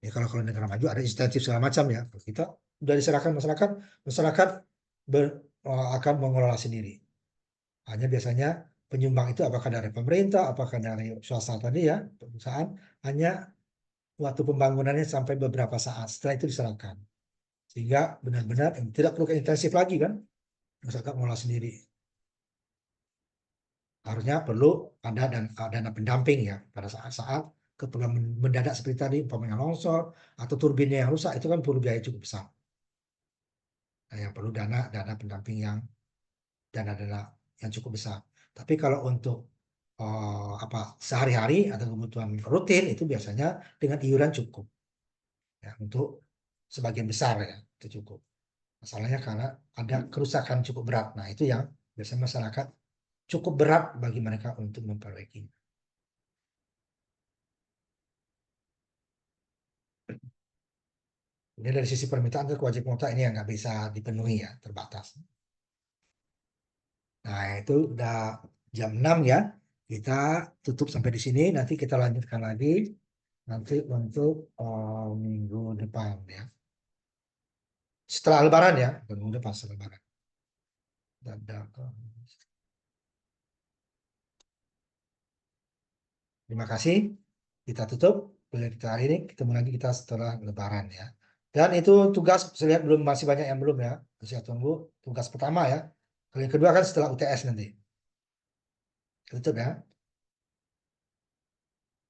Ya kalau negara maju ada insentif segala macam ya. Kalau kita sudah diserahkan masyarakat, masyarakat akan mengelola sendiri. Hanya biasanya penyumbang itu apakah dari pemerintah, apakah dari swasta tadi ya, perusahaan, hanya waktu pembangunannya sampai beberapa saat. Setelah itu diserahkan. Sehingga benar-benar tidak perlu intensif lagi kan, masyarakat mengolah sendiri. Harusnya perlu ada dana pendamping ya pada saat-saat keperluan mendadak seperti tadi, umpamanya longsor atau turbinnya yang rusak itu kan perlu biaya cukup besar. Nah, yang perlu dana pendamping yang dana-dana yang cukup besar. Tapi kalau untuk apa sehari-hari atau kebutuhan rutin itu biasanya dengan iuran cukup ya untuk sebagian besar ya itu cukup. Masalahnya karena ada kerusakan cukup berat. Nah, itu yang biasanya masyarakat cukup berat bagi mereka untuk memperbaiki. Ini dari sisi permintaan ke wajib kuota ini yang nggak bisa dipenuhi ya, terbatas. Nah, itu udah jam 6 ya. Kita tutup sampai di sini. Nanti kita lanjutkan lagi nanti untuk minggu depan ya. Setelah Lebaran ya, minggu depan setelah Lebaran. Dadah. Terima kasih. Kita tutup kuliah kita hari ini. Ketemu lagi kita setelah Lebaran ya. Dan itu tugas saya lihat belum masih banyak yang belum ya. Saya tunggu tugas pertama ya. Yang kedua kan setelah UTS nanti. Tutup ya.